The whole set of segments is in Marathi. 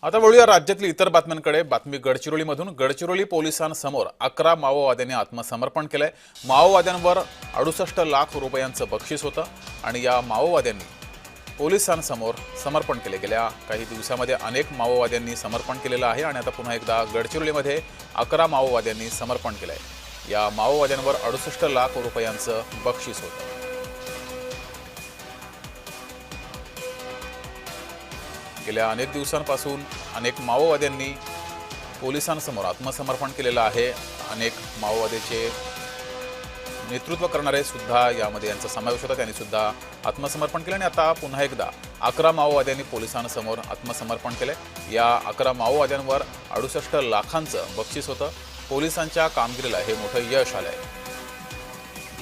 आता वळूया राज्यातील इतर बातम्यांकडे। बातमी गडचिरोलीमधून। गडचिरोली पोलिसांसमोर 11 माओवाद्यांनी आत्मसमर्पण केलंय। माओवाद्यांवर 68 लाख रुपयांचं बक्षीस होतं आणि या माओवाद्यांनी पोलिसांसमोर समर्पण केले। गेल्या काही दिवसांमध्ये अनेक माओवाद्यांनी समर्पण केलेलं आहे आणि आता पुन्हा एकदा गडचिरोलीमध्ये 11 माओवाद्यांनी समर्पण केलंय। या माओवाद्यांवर 68 लाख रुपयांचं बक्षीस होतं। गेल्या अनेक दिवसांपासून अनेक माओवाद्यांनी पोलिसांसमोर आत्मसमर्पण केलेलं आहे। अनेक माओवाद्याचे नेतृत्व करणारे सुद्धा यामध्ये यांचा समावेश होता। त्यांनी सुद्धा आत्मसमर्पण केले आणि आता पुन्हा एकदा 11 माओवाद्यांनी पोलिसांसमोर आत्मसमर्पण केले। या 11 माओवाद्यांवर 68 लाखांचं बक्षीस होतं। पोलिसांच्या कामगिरीला हे मोठं यश आलंय।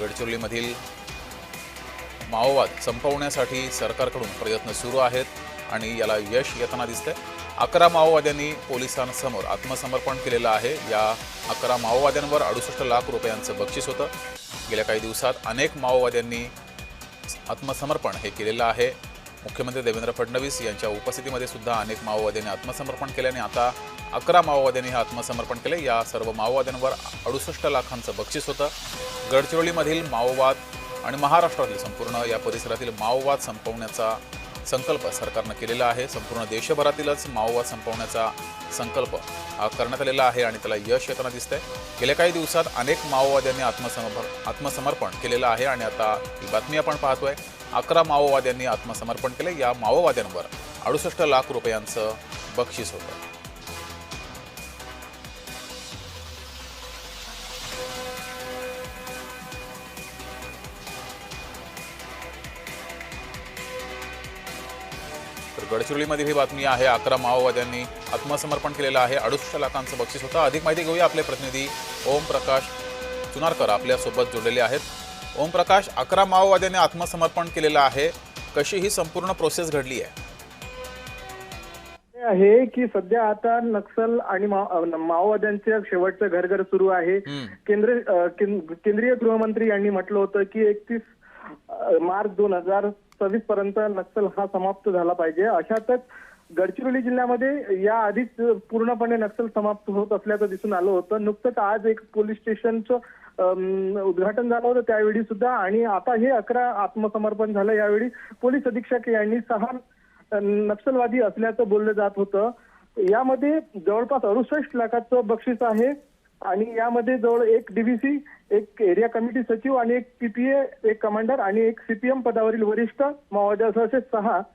गडचिरोलीमधील माओवाद संपवण्यासाठी सरकारकडून प्रयत्न सुरू आहेत आणि याला यश येताना दिसतंय। 11 माओवाद्यांनी पोलिसांसमोर आत्मसमर्पण केलेलं आहे। या 11 माओवाद्यांवर 68 लाख रुपयांचं बक्षीस होतं। गेल्या काही दिवसात अनेक माओवाद्यांनी आत्मसमर्पण हे केलेलं आहे। मुख्यमंत्री देवेंद्र फडणवीस यांच्या उपस्थितीमध्ये सुद्धा अनेक माओवाद्यांनी आत्मसमर्पण केले आणि आता 11 माओवाद्यांनी हे आत्मसमर्पण केले। या सर्व माओवाद्यांवर 68 लाखांचं बक्षीस होतं। गडचिरोलीमधील माओवाद आणि महाराष्ट्रातील संपूर्ण या परिसरातील माओवाद संपवण्याचा संकल्प सरकारने केलेला आहे। संपूर्ण देशभरातीलच माओवाद संपवण्याचा संकल्प हा करण्यात आलेला आहे आणि त्याला यश येताना दिसतंय। गेल्या काही दिवसात अनेक माओवाद्यांनी आत्मसमर्पण केलेलं आहे आणि आता ही बातमी आपण पाहतोय। 11 माओवाद्यांनी आत्मसमर्पण केले। या माओवाद्यांवर 68 लाख रुपयांचं बक्षीस होतं। गडचिरोलीमध्ये ही बातमी आहे। 11 माओवाद्यांनी आत्मसमर्पण केलेलं आहे। 68 लाखांचं बक्षीस होतं। अधिक माहिती घेऊया। आपले प्रतिनिधी ओम प्रकाश चुनारकर आपल्या सोबत जोडलेले आहेत। ओम प्रकाश, 11 माओवाद्यांनी आत्मसमर्पण केलेलं आहे। कशी ही संपूर्ण प्रोसेस घडली आहे? आहे की सध्या आता नक्सल आणि माओवाद्यांचे शेवटचं घर सुरू आहे। केंद्रीय गृहमंत्री यांनी म्हटलं होतं की 31 मार्च 2026 पर्यंत नक्सल हा समाप्त झाला पाहिजे। अशातच गडचिरोली जिल्ह्यामध्ये या आधीच पूर्णपणे नक्सल समाप्त होत असल्याचं दिसून आलं होतं। नुकतंच आज एक पोलीस स्टेशनचं उद्घाटन झालं होतं त्यावेळी सुद्धा, आणि आता हे 11 आत्मसमर्पण झालं। यावेळी पोलीस अधीक्षक यांनी 6 नक्षलवादी असल्याचं बोललं जात होतं। यामध्ये जवळपास 68 लाखाचं बक्षीस आहे आणि यामध्ये जवळ एक डीबीसी, एक एरिया कमिटी सचिव आणि एक पीपीए, एक कमांडर आणि एक सीपीएम पदावरील वरिष्ठ माओवाद्यासह असे 6